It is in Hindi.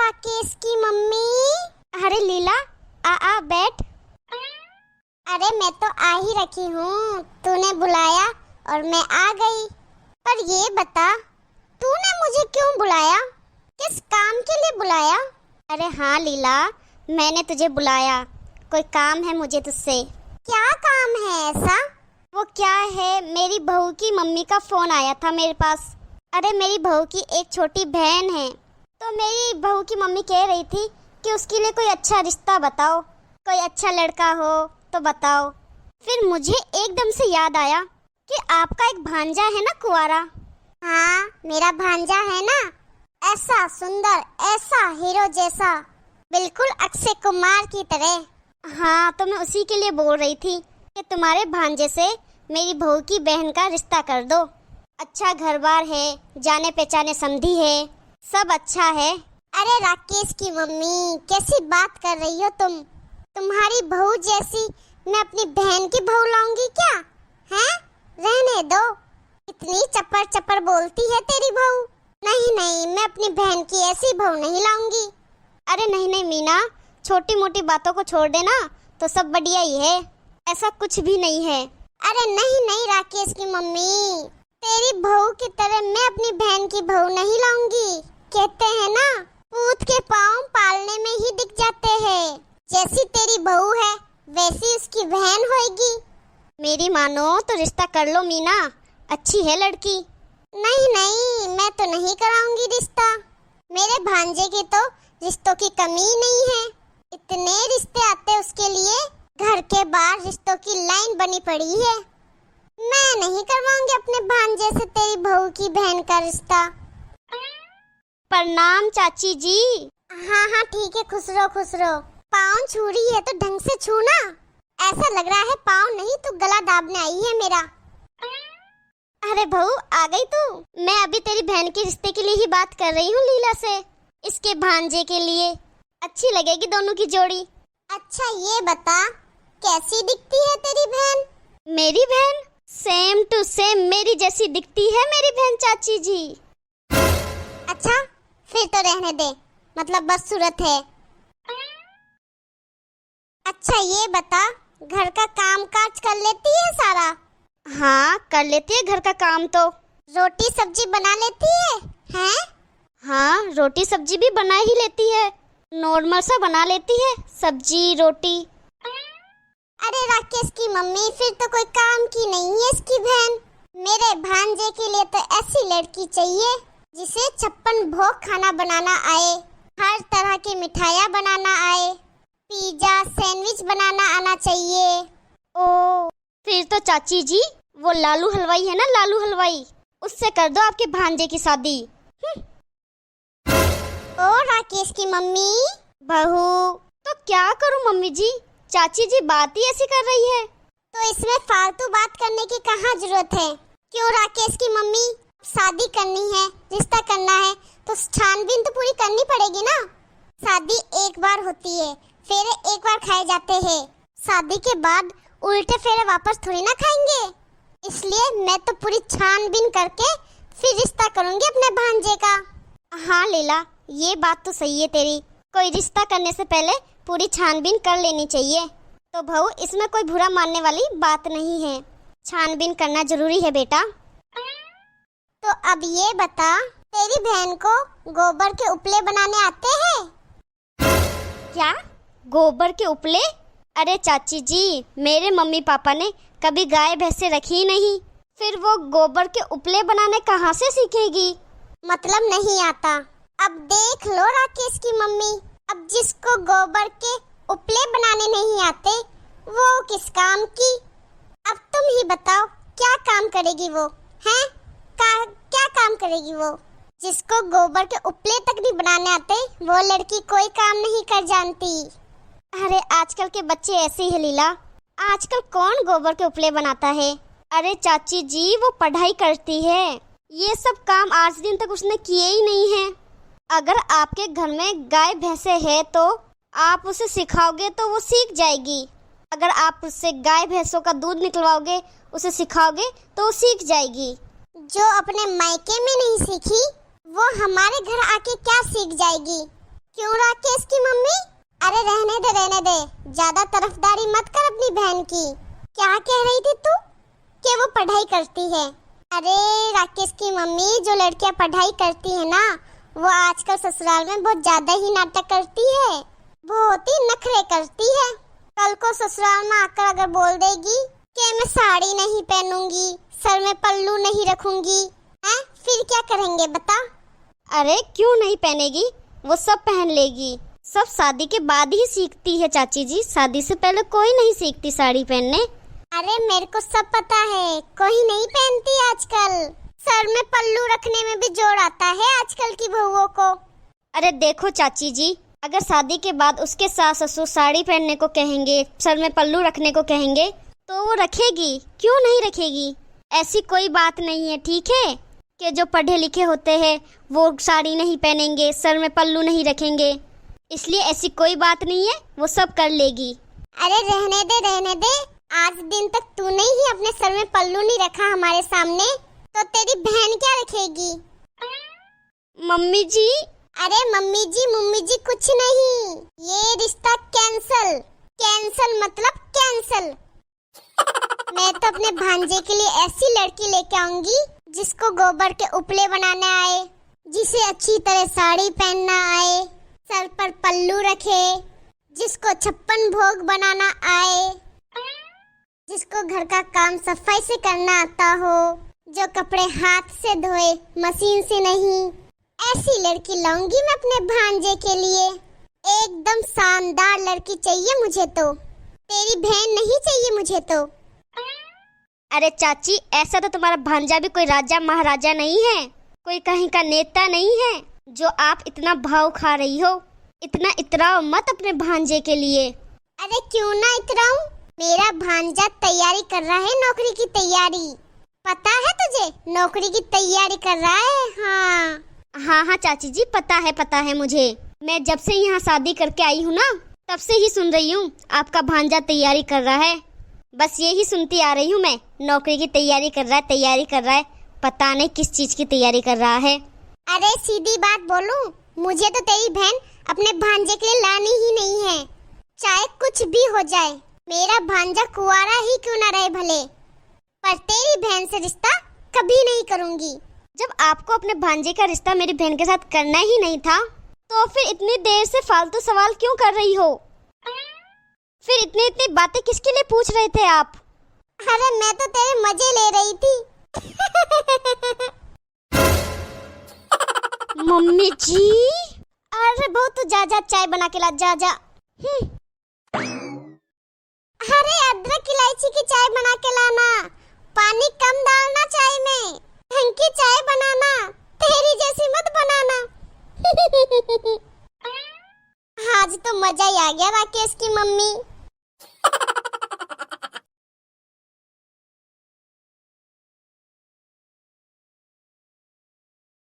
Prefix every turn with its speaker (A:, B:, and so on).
A: राकेश की मम्मी।
B: अरे लीला, आ बैठ।
A: अरे मैं तो आ ही रखी हूँ, तूने बुलाया और मैं आ गई। पर ये बता, तूने मुझे क्यों बुलाया? किस काम के लिए बुलाया?
B: अरे हाँ लीला, मैंने तुझे बुलाया, कोई काम है मुझे तुझसे।
A: क्या काम है ऐसा?
B: वो क्या है, मेरी बहू की मम्मी का फोन आया था मेरे पास। अरे मेरी बहू की एक छोटी बहन है, तो मेरी बहू की मम्मी कह रही थी कि उसके लिए कोई अच्छा रिश्ता बताओ, कोई अच्छा लड़का हो तो बताओ। फिर मुझे एकदम से याद आया कि आपका एक भांजा है ना, कुंवारा।
A: हाँ, मेरा भांजा है ना, ऐसा सुंदर, ऐसा हीरो जैसा, बिल्कुल अक्षय कुमार की तरह।
B: हाँ, तो मैं उसी के लिए बोल रही थी कि तुम्हारे भांजे से मेरी बहू की बहन का रिश्ता कर दो। अच्छा घर बार है, जाने पहचाने समधी है, सब अच्छा है।
A: अरे राकेश की मम्मी, कैसी बात कर रही हो तुम? तुम्हारी बहू जैसी मैं अपनी बहन की बहू लाऊंगी क्या? हैं? रहने दो, इतनी चप्पर चप्पर बोलती है तेरी बहू। नहीं नहीं, मैं अपनी बहन की ऐसी बहू नहीं लाऊंगी।
B: अरे नहीं नहीं मीना, छोटी मोटी बातों को छोड़ देना तो सब बढ़िया ही है, ऐसा कुछ भी नहीं है।
A: अरे नहीं नहीं राकेश की मम्मी, तेरी बहू की तरह मैं अपनी बहन की बहू नहीं लाऊंगी। कहते हैं ना, पूत के पाँव पालने में ही दिख जाते हैं। जैसी तेरी बहू है वैसी उसकी बहन होगी।
B: मेरी मानो तो रिश्ता कर लो मीना, अच्छी है लड़की।
A: नहीं नहीं, मैं तो नहीं कराऊंगी रिश्ता। मेरे भांजे की तो रिश्तों की कमी नहीं है, इतने रिश्ते आते उसके लिए, घर के बाहर रिश्तों की लाइन बनी पड़ी है। मैं नहीं करवाऊंगी अपने भांजे से तेरी बहू की बहन का रिश्ता।
B: प्रणाम चाची जी।
A: हाँ हाँ ठीक है, खुश रहो खुश रहो। पाँव छू रही है तो ढंग से छू ना, ऐसा लग रहा है पाँव नहीं तो गला दाबने आई है मेरा।
B: अरे बहू आ गई तू? मैं अभी तेरी बहन के रिश्ते के लिए ही बात कर रही हूँ लीला से, इसके भांजे के लिए। अच्छी लगेगी दोनों की जोड़ी।
A: अच्छा ये बता, कैसी दिखती है तेरी बहन?
B: मेरी बहन सेम टू सेम मेरी जैसी दिखती है मेरी बहन चाची जी।
A: अच्छा फिर तो रहने दे, मतलब बस सूरत है। अच्छा ये बता, घर का काम काज कर लेती है सारा?
B: हाँ कर लेती है घर का काम तो।
A: रोटी सब्जी बना लेती है? हैं?
B: हाँ रोटी सब्जी भी बना ही लेती है, नॉर्मल सा बना लेती है, सब्जी रोटी।
A: अरे राकेश की मम्मी, फिर तो कोई काम की नहीं है इसकी बहन। मेरे भांजे के लिए तो ऐसी लड़की चाहिए जिसे 56 भोग खाना बनाना आए, हर तरह की मिठाइयाँ बनाना आए, पिज्जा सैंडविच बनाना आना चाहिए।
B: ओ फिर तो चाची जी वो लालू हलवाई है ना, लालू हलवाई, उससे कर दो आपके भांजे की शादी।
A: ओ राकेश की मम्मी।
B: बहू तो क्या करूं मम्मी जी, चाची जी बात ही ऐसी कर रही है।
A: तो इसमें फालतू बात करने की कहाँ जरूरत है? क्यों राकेश की मम्मी, शादी करनी है, रिश्ता करना है तो छानबीन तो पूरी करनी पड़ेगी ना। शादी एक बार होती है, फेरे एक बार खाए जाते हैं, शादी के बाद उल्टे फेरे वापस थोड़ी ना खाएंगे। इसलिए मैं तो पूरी छानबीन करके फिर रिश्ता करूंगी अपने भांजे का।
B: हाँ लीला, ये बात तो सही है तेरी, कोई रिश्ता करने से पहले पूरी छानबीन कर लेनी चाहिए। तो बहू इसमें कोई बुरा मानने वाली बात नहीं है, छानबीन करना जरूरी है बेटा।
A: तो अब ये बता, तेरी बहन को गोबर के उपले बनाने आते हैं?
B: क्या गोबर के उपले? अरे चाची जी, मेरे मम्मी पापा ने कभी गाय भैंसे रखी नहीं, फिर वो गोबर के उपले बनाने कहाँ से सीखेगी?
A: मतलब नहीं आता। अब देख लो राकेश की मम्मी, अब जिसको गोबर के उपले बनाने नहीं आते वो किस काम की? अब तुम ही बताओ, क्या काम करेगी वो? हैं? क्या काम करेगी वो? जिसको गोबर के उपले तक नहीं बनाने आते वो लड़की कोई काम नहीं कर जानती।
B: अरे आजकल के बच्चे ऐसे ही है लीला, आजकल कौन गोबर के उपले बनाता है? अरे चाची जी वो पढ़ाई करती है, ये सब काम आज दिन तक उसने किए ही नहीं है। अगर आपके घर में गाय भैंसे है तो आप उसे सिखाओगे तो वो सीख जाएगी। अगर आप उससे गाय भैंसों का दूध निकलवाओगे, उसे सिखाओगे तो वो सीख जाएगी।
A: जो अपने मायके में नहीं सीखी वो हमारे घर आके क्या सीख जाएगी? क्यों राकेश की मम्मी? अरे रहने दे, ज्यादा तरफदारी मत कर अपनी बहन की। क्या कह रही थी तू? कि वो पढ़ाई करती है। अरे राकेश की मम्मी, जो लड़कियां पढ़ाई करती है ना, वो आजकल ससुराल में बहुत ज्यादा ही नाटक करती है, बहुत ही नखरे करती है। कल को ससुराल में आकर अगर बोल देगी कि मैं साड़ी नहीं पहनूंगी, सर में पल्लू नहीं रखूंगी, हैं? फिर क्या करेंगे बता?
B: अरे क्यों नहीं पहनेगी, वो सब पहन लेगी। सब शादी के बाद ही सीखती है चाची जी, शादी से पहले कोई नहीं सीखती साड़ी पहनने।
A: अरे मेरे को सब पता है, कोई नहीं पहनती आजकल। सर में पल्लू रखने में भी जोर आता है आजकल की बहुओं को।
B: अरे देखो चाची जी, अगर शादी के बाद उसके सास ससुर साड़ी पहनने को कहेंगे, सर में पल्लू रखने को कहेंगे, तो वो रखेगी, क्यों नहीं रखेगी। ऐसी कोई बात नहीं है, ठीक है, कि जो पढ़े लिखे होते हैं वो साड़ी नहीं पहनेंगे, सर में पल्लू नहीं रखेंगे, इसलिए ऐसी कोई बात नहीं है, वो सब कर लेगी।
A: अरे रहने दे। आज दिन तक तूने ही अपने सर में पल्लू नहीं रखा हमारे सामने, तो तेरी बहन क्या रखेगी?
B: मम्मी जी।
A: अरे मम्मी जी कुछ नहीं, ये रिश्ता कैंसल मतलब कैंसल। मैं तो अपने भांजे के लिए ऐसी लड़की लेके आऊंगी जिसको गोबर के उपले बनाने आए, जिसे अच्छी तरह साड़ी पहनना आए, सर पर पल्लू रखे, जिसको 56 भोग बनाना आए, जिसको घर का काम सफाई से करना आता हो, जो कपड़े हाथ से धोए, मशीन से नहीं। ऐसी लड़की लाऊंगी मैं अपने भांजे के लिए। एकदम शानदार लड़की चाहिए मुझे तो, तेरी बहन नहीं चाहिए मुझे तो।
B: अरे चाची, ऐसा तो तुम्हारा भांजा भी कोई राजा महाराजा नहीं है, कोई कहीं का नेता नहीं है जो आप इतना भाव खा रही हो। इतना इतराओ मत अपने भांजे के लिए।
A: अरे क्यों ना इतराऊं, मेरा भांजा तैयारी कर रहा है, नौकरी की तैयारी। पता है तुझे, नौकरी की तैयारी कर रहा है।
B: हाँ चाची जी, पता है मुझे। मैं जब से यहाँ शादी करके आई हूँ ना, तब से ही सुन रही हूँ आपका भांजा तैयारी कर रहा है। बस यही सुनती आ रही हूँ मैं, नौकरी की तैयारी कर रहा है, पता नहीं किस चीज की तैयारी कर रहा है।
A: अरे सीधी बात बोलूं, मुझे तो तेरी बहन अपने भांजे के लिए लानी ही नहीं है, चाहे कुछ भी हो जाए। मेरा भांजा कुंवारा ही क्यों ना रहे भले, पर तेरी बहन से रिश्ता कभी नहीं करूंगी।
B: जब आपको अपने भांजे का रिश्ता मेरी बहन के साथ करना ही नहीं था, तो फिर इतनी देर से फालतू सवाल क्यों कर रही हो? फिर इतनी बातें किसके लिए पूछ रहे थे आप?
A: अरे मैं तो तेरे मजे ले रही थी।
B: मम्मी जी। अरे बहुत तू जा चाय बना के ला, जा।
A: अरे अदरक इलायची की चाय बना के लाना, पानी कम डालना चाय में, ढंग की चाय बनाना, तेरी जैसी मत बनाना। आज तो मजा ही आ गया राकेश की मम्मी।